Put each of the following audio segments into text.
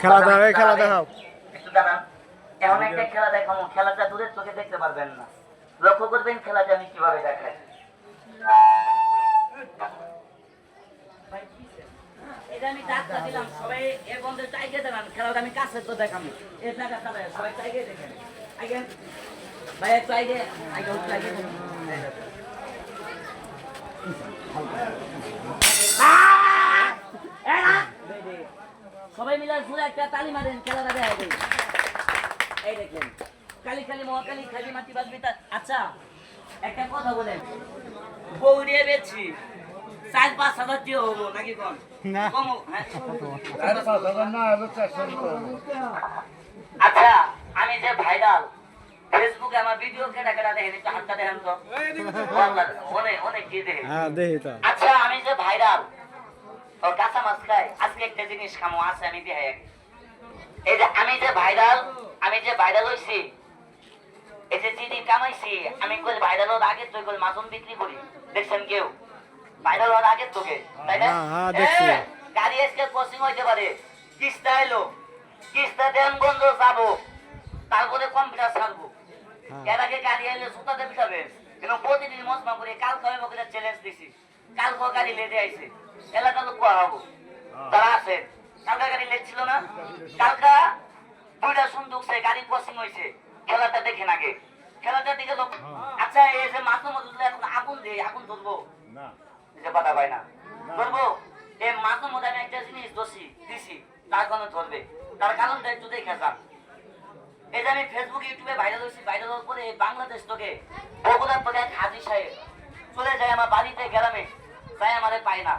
খেলা দাও, খেলা দেখাও। একটু দাঁড়ান, এমন একটা খেলা দেখাবো, খেলাটা দূরের চোখে দেখতে পারবেন না, লক্ষ্য করবেন খেলাটা আমি কিভাবে দেখাই। এটা আমি ডাক্তার দিলাম, সবাই এর বন্ধে চাইকে দেবেন, খেলাটা আমি কাছে তো দেখাবো। এই জায়গা সবাই চাইকে দেখেন, আগে ভাই একটু আগে আগে আগে সবাই মিলে ঘুরে একটা তালি মারেন, খেলাটা দেখা যায়। এই দেখেন, কালি কালি মহাকালী খালি মাটি বাজবি। আচ্ছা একটা কথা বলেন, বউ দিয়ে বেছি 4-5 হাজার দিয়ে হবো নাকি কম? আচ্ছা আমি যে ভাইরাল ফেসবুকে আমার ভিডিও কেটা কেটা দেখেন, একটু হাতটা দেখেন তো, অনেক কি দেখে। আচ্ছা আমি যে ভাইরাল ওর কাঁচা মাছ খাই, আজকে একটা জিনিস খামো আছে আমি দেখাই। এই যে আমি যে ভাইরাল হইছি, এই যে জিডি কামাইছি, আমি কই ভাইরাল হওয়ার আগে তো কই মাজন বিক্রি করি, দেখছেন কেউ? ভাইরাল হওয়ার আগে তোকে, তাই না? গাড়ি আজকে ক্রসিং হইতে পারে, কিস্তা এলো, কিস্তা দেন বন্ধ যাবো, তারপরে কম্পিউটার ছাড়বো। এর আগে গাড়ি এলে সুতাতে পিঠাবে, কিন্তু প্রতিদিন মজমা করে কাল খাওয়াই বকে চ্যালেঞ্জ দিছি, কাল খাওয়া গাড়ি লেটে আইছে, এলাকা লোক কোয়া হবো তারা আছে। কালকা গাড়ি লেট ছিল না, কালকা 2টা সুন্দুকছে, গাড়ি ক্রসিং হয়েছে, খেলাটা দেখেন আগে, খেলাটা দেখে লোক। আচ্ছা এই যে মাথা মধ্যে এখন আগুন দিয়ে আগুন ধরবো না, যে বাধা পায় না ধরবো, এই মাথা মধ্যে আমি একটা জিনিস দিছি, তার কারণে ধরবে, তার কারণটা একটু দেখে যান। এই যে আমি ফেসবুক ইউটিউবে ভাইরাল হয়েছি, ভাইরাল হওয়ার পরে বাংলাদেশ থেকে বগুড়ার থেকে এক হাজি সাহেব চলে যায় আমার বাড়িতে গ্রামে, তাই আমারে পায় না।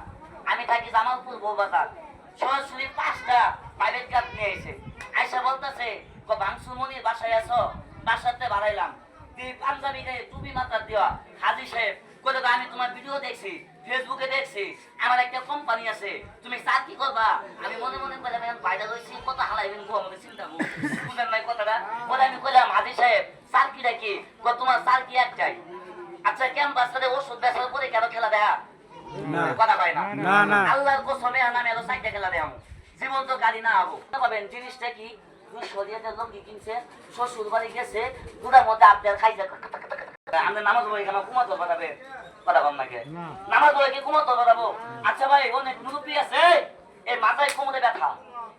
আমি থাকি জামালপুর বউবাজার, সরাসরি 5টা প্রাইভেট কার নিয়ে এসে আয়সা বলতেছে বাংসুমনির বাসায় আছো, বাসাতে বাড়াইলাম, তুই পাঞ্জাবি গায়ে টুপি মাথার দেওয়া হাজি সাহেব কত, আমি তোমার ভিডিও দেখছি, ফেসবুকে দেখছি, আমার একটা কোম্পানি আছে, তুমি চার কি করবা? আমি মনে মনে করে আমি ভাইরাল হয়েছি, কত হালাইবেন গো আমাকে চিন্তা বুঝলেন নাই কথাটা? বলে আমি কইলাম হাজি সাহেব চার কি ডাকি, তোমার চার কি একটাই। আচ্ছা ক্যাম্পাসে ওষুধ বেচার পরে কেন খেলা দেখা কথা পাই না? আল্লাহর কসমে আমি আরো 4টা খেলা দেখাম, জীবন তো গাড়ি না হবো। পাবেন জিনিসটা কি, লঙ্গি কিনছে, শ্বশুর বাড়ি গেছে, গুড়ার মধ্যে আপনার খাইছে, আমরা নামাজ পড়ি কেন কুমার ধরবা যাবে, কথা বল নাকি? নামাজ পড়ে কি কুমার ধরবা যাবো? আচ্ছা ভাই অনেক মুরব্বী আছে, এই মাথায় কোমরে ব্যথা,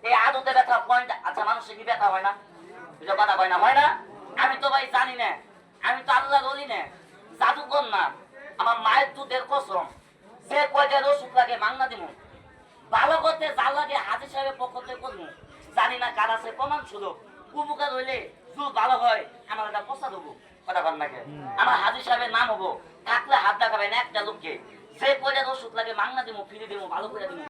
এই আদতে ব্যথা পয়েন্ট। আচ্ছা মানুষের কি ব্যথা হয় না? কথা হয় না? হয় না? আমি তো ভাই জানি না, আমি তো আল্লাহ বলি না, জাদুকর না, আমার মায়ের দুধের কসম, যে কয়টা ওষুধ লাগে মাংনা দিব, ভালো করতে যা লাগে হাজির সাহেবের পক্ষ থেকে করবো, জানি না কার আছে প্রমাণ ছিল, উপকার হইলে চুল ভালো হয়, আমার একটা পচা দেবো, কথা বল নাকি? আমার হাজির সাহেবের নাম হবো, থাকলে হাত দেখাবেন একটা লোককে, যে কয়টা ওষুধ লাগে মাংনা দিব, ফিরে দিব, ভালো করে দিব।